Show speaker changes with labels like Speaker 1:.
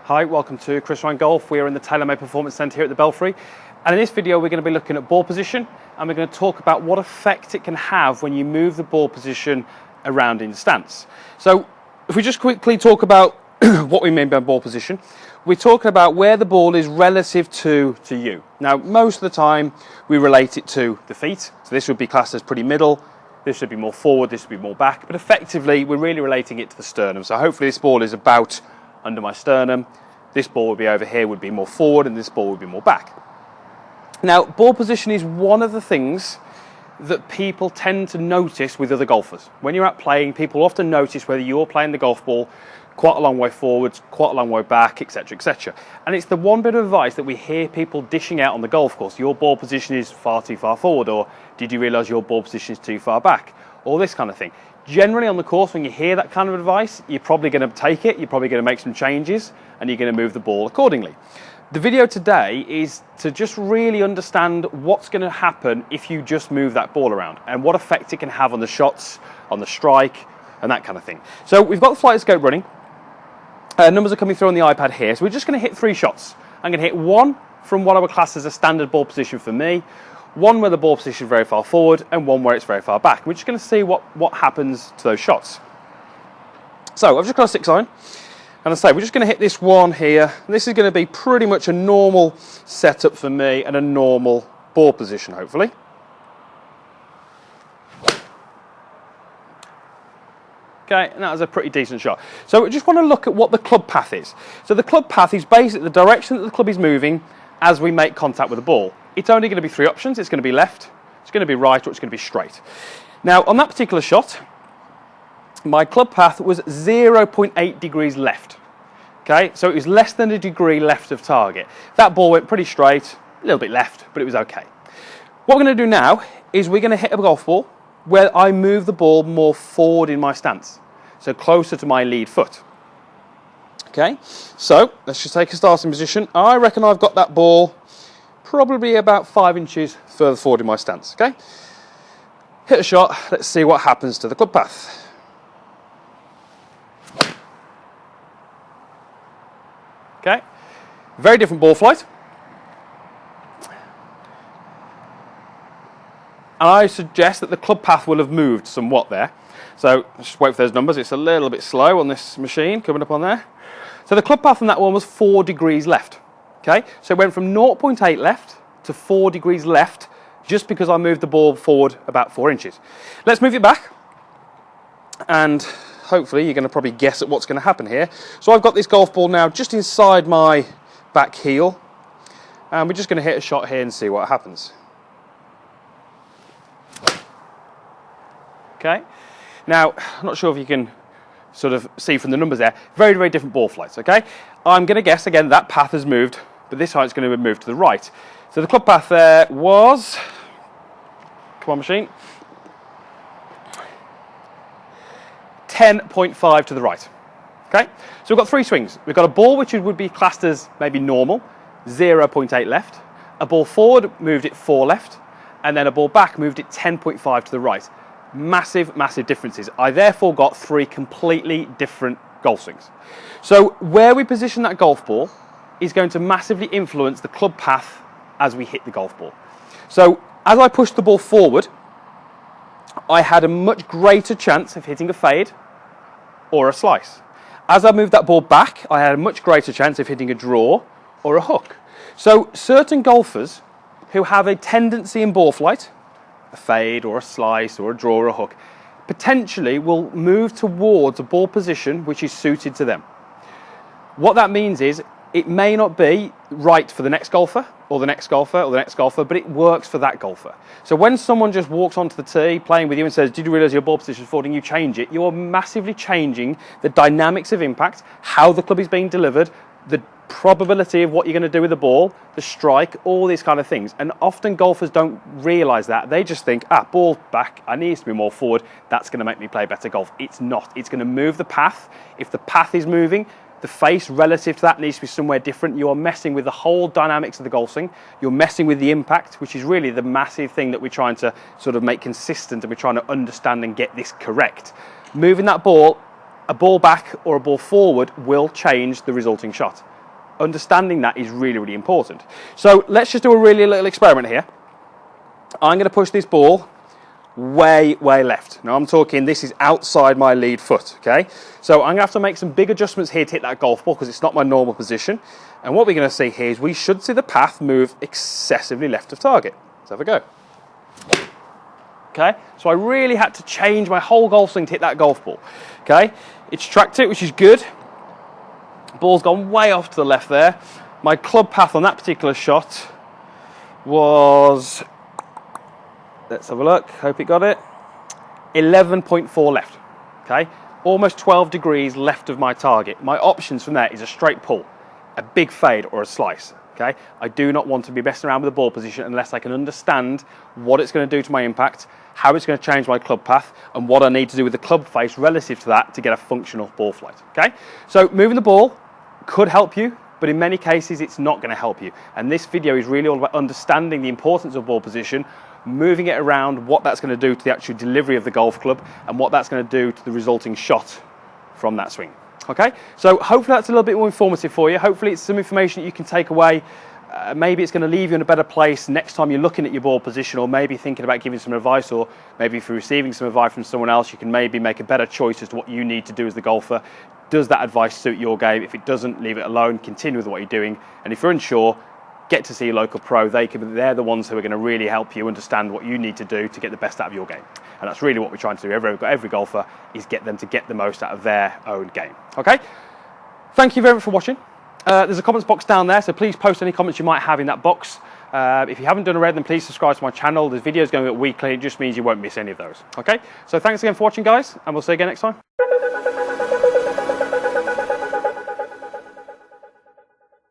Speaker 1: Hi, welcome to Chris Ryan Golf. We are in the TaylorMade Performance Centre here at the Belfry. And in this video, we're going to be looking at ball position, and we're going to talk about what effect it can have when you move the ball position around in stance. So if we just quickly talk about what we mean by ball position, we're talking about where the ball is relative to you. Now, most of the time, we relate it to the feet. So this would be classed as pretty middle. This should be more forward, this would be more back. But effectively, we're really relating it to the sternum. So hopefully this ball is about under my sternum. This ball would be over here, would be more forward, and this ball would be more back. Now, ball position is one of the things that people tend to notice with other golfers. When you're out playing, people often notice whether you're playing the golf ball quite a long way forwards, quite a long way back, etc., etc. And it's the one bit of advice that we hear people dishing out on the golf course. Your ball position is far too far forward, or did you realise your ball position is too far back? All this kind of thing. Generally on the course, when you hear that kind of advice, you're probably going to take it, you're probably going to make some changes, and you're going to move the ball accordingly. The video today is to just really understand what's going to happen if you just move that ball around, and what effect it can have on the shots, on the strike, and that kind of thing. So we've got the flight scope running. Numbers are coming through on the iPad here, so we're just going to hit 3 shots. I'm going to hit one from what I would class as a standard ball position for me, one where the ball position is very far forward, and one where it's very far back. We're just going to see what happens to those shots. So I've just got a 6-iron, and I say we're just going to hit this one here. This is going to be pretty much a normal setup for me and a normal ball position, hopefully. Okay, and that was a pretty decent shot. So we just want to look at what the club path is. So the club path is basically the direction that the club is moving as we make contact with the ball. It's only going to be 3 options. It's going to be left, it's going to be right, or it's going to be straight. Now, on that particular shot, my club path was 0.8 degrees left. Okay, so it was less than a degree left of target. That ball went pretty straight, a little bit left, but it was okay. What we're going to do now is we're going to hit a golf ball where I move the ball more forward in my stance, so closer to my lead foot. Okay, so let's just take a starting position. I reckon I've got that ball probably about 5 inches further forward in my stance. Okay, hit a shot. Let's see what happens to the club path. Okay, very different ball flight. And I suggest that the club path will have moved somewhat there. So let's just wait for those numbers. It's a little bit slow on this machine coming up on there. So the club path on that one was 4 degrees left. Okay, so it went from 0.8 left to 4 degrees left just because I moved the ball forward about 4 inches. Let's move it back, and hopefully you're going to probably guess at what's going to happen here. So I've got this golf ball now just inside my back heel, and we're just going to hit a shot here and see what happens. Okay, now I'm not sure if you can sort of see from the numbers there, very, very different ball flights. Okay, I'm going to guess again that path has moved, but this time it's going to move to the right. So the club path there was, come on machine, 10.5 to the right. Okay, so we've got 3 swings. We've got a ball which would be classed as maybe normal, 0.8 left. A ball forward moved it 4 left, and then a ball back moved it 10.5 to the right. Massive, massive differences. I therefore got 3 completely different golf swings. So where we position that golf ball is going to massively influence the club path as we hit the golf ball. So as I pushed the ball forward, I had a much greater chance of hitting a fade or a slice. As I moved that ball back, I had a much greater chance of hitting a draw or a hook. So certain golfers who have a tendency in ball flight, a fade or a slice or a draw or a hook, potentially will move towards a ball position which is suited to them. What that means is it may not be right for the next golfer or the next golfer or the next golfer, but it works for that golfer. So when someone just walks onto the tee playing with you and says, did you realise your ball position is forward, and you change it, you're massively changing the dynamics of impact, how the club is being delivered, the probability of what you're going to do with the ball, the strike, all these kind of things. And often golfers don't realise that. They just think, ball back, I need to be more forward, that's going to make me play better golf. It's not. It's going to move the path. If the path is moving, The face relative to that needs to be somewhere different. You are messing with the whole dynamics of the golf swing. You're messing with the impact, which is really the massive thing that we're trying to sort of make consistent, and we're trying to understand and get this correct. Moving that ball, a ball back or a ball forward, will change the resulting shot. Understanding that is really, really important. So let's just do a really little experiment here. I'm going to push this ball way left. Now I'm talking, this is outside my lead foot, okay? So I'm going to have to make some big adjustments here to hit that golf ball because it's not my normal position. And what we're going to see here is we should see the path move excessively left of target. Let's have a go. Okay, so I really had to change my whole golf swing to hit that golf ball. Okay, it's tracked it, which is good. Ball's gone way off to the left there. My club path on that particular shot was, let's have a look, hope it got it, 11.4 left, okay? Almost 12 degrees left of my target. My options from there is a straight pull, a big fade, or a slice, okay? I do not want to be messing around with the ball position unless I can understand what it's going to do to my impact, how it's going to change my club path, and what I need to do with the club face relative to that to get a functional ball flight, okay? So moving the ball could help you, but in many cases it's not going to help you. And this video is really all about understanding the importance of ball position, moving it around, what that's going to do to the actual delivery of the golf club, and what that's going to do to the resulting shot from that swing. Okay, so hopefully that's a little bit more informative for you. Hopefully it's some information that you can take away. Maybe it's going to leave you in a better place next time you're looking at your ball position, or maybe thinking about giving some advice, or maybe if you're receiving some advice from someone else, you can maybe make a better choice as to what you need to do as the golfer. Does that advice suit your game? If it doesn't, leave it alone, continue with what you're doing. And if you're unsure, get to see a local pro. They're the ones who are going to really help you understand what you need to do to get the best out of your game. And that's really what we're trying to do. Every golfer is get them to get the most out of their own game. Okay? Thank you very much for watching. There's a comments box down there, so please post any comments you might have in that box. If you haven't done already, then please subscribe to my channel. There's videos going out weekly. It just means you won't miss any of those. Okay? So thanks again for watching, guys, and we'll see you again next time.